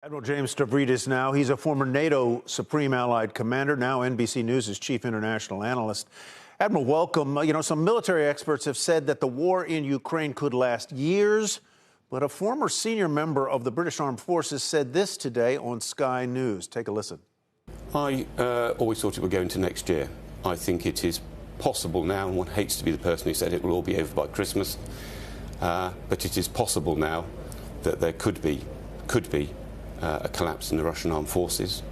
Admiral James Stavridis now. He's a former NATO Supreme Allied Commander, now NBC News' chief international analyst. Admiral, welcome. Some military experts have said that the war in Ukraine could last years, but a former senior member of the British Armed Forces said this today on Sky News. Take a listen. I always thought it would go into next year. I think it is possible now, and one hates to be the person who said it will all be over by Christmas, but it is possible now that there could be a collapse in the Russian armed forces,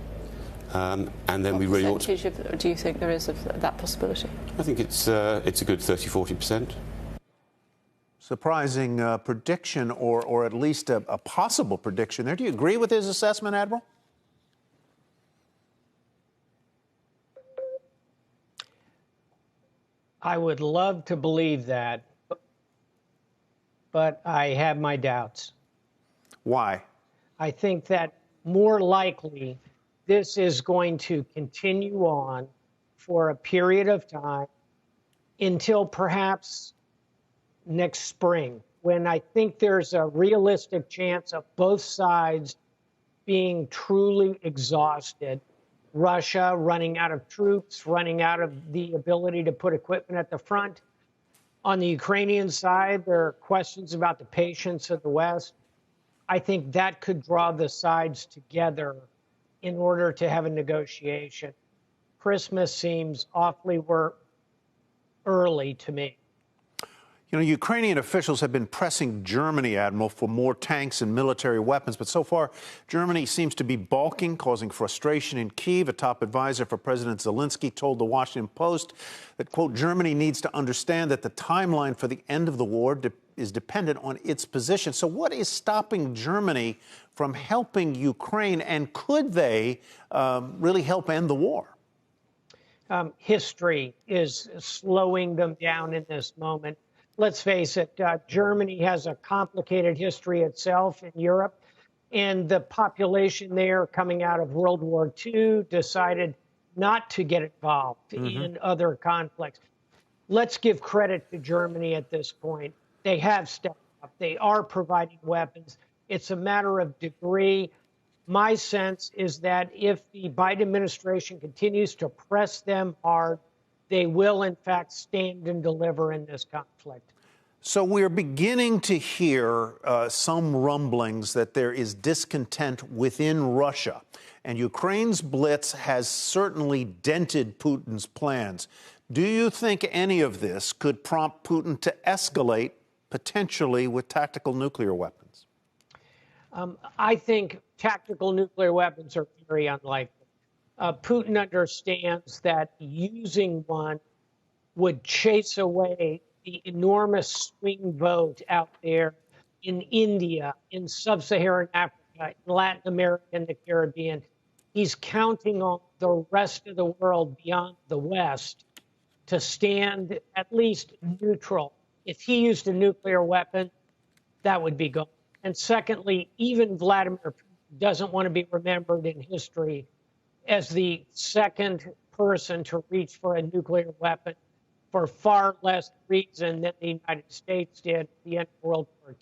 and then we really ought to... do you think there is of that possibility? I think it's a good 30–40%. Surprising prediction, or at least a possible prediction there. Do you agree with his assessment, Admiral? I would love to believe that, but I have my doubts. Why? I think that more likely this is going to continue on for a period of time until perhaps next spring, when I think there's a realistic chance of both sides being truly exhausted. Russia running out of troops, running out of the ability to put equipment at the front. On the Ukrainian side, there are questions about the patience of the West. I think that could draw the sides together in order to have a negotiation. Christmas seems awfully early to me. Ukrainian officials have been pressing Germany, Admiral, for more tanks and military weapons. But so far, Germany seems to be balking, causing frustration in Kyiv. A top advisor for President Zelensky told the Washington Post that, quote, Germany needs to understand that the timeline for the end of the war is dependent on its position. So what is stopping Germany from helping Ukraine? And could they really help end the war? History is slowing them down in this moment. Let's face it, Germany has a complicated history itself in Europe, and the population there coming out of World War II decided not to get involved in other conflicts. Let's give credit to Germany at this point. They have stepped up. They are providing weapons. It's a matter of degree. My sense is that if the Biden administration continues to press them hard, they will, in fact, stand and deliver in this conflict. So we're beginning to hear some rumblings that there is discontent within Russia. And Ukraine's blitz has certainly dented Putin's plans. Do you think any of this could prompt Putin to escalate, potentially with tactical nuclear weapons? I think tactical nuclear weapons are very unlikely. Putin understands that using one would chase away the enormous swing vote out there in India, in sub-Saharan Africa, in Latin America, and the Caribbean. He's counting on the rest of the world beyond the West to stand at least neutral. If he used a nuclear weapon, that would be gone. And secondly, even Vladimir Putin doesn't want to be remembered in history as the second person to reach for a nuclear weapon for far less reason than the United States did at the end of World War II.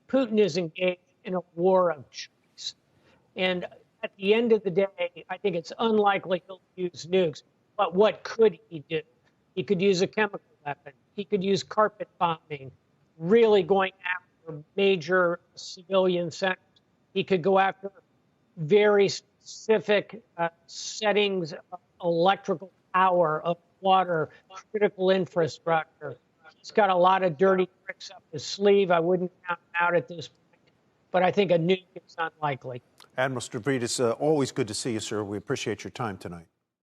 Putin is engaged in a war of choice. And at the end of the day, I think it's unlikely he'll use nukes. But what could he do? He could use a chemical weapon. He could use carpet bombing, really going after major civilian centers. He could go after very specific settings of electrical power, of water, critical infrastructure. He's got a lot of dirty tricks up his sleeve. I wouldn't count him out at this point, but I think a nuke is unlikely. Admiral Stavridis, always good to see you, sir. We appreciate your time tonight.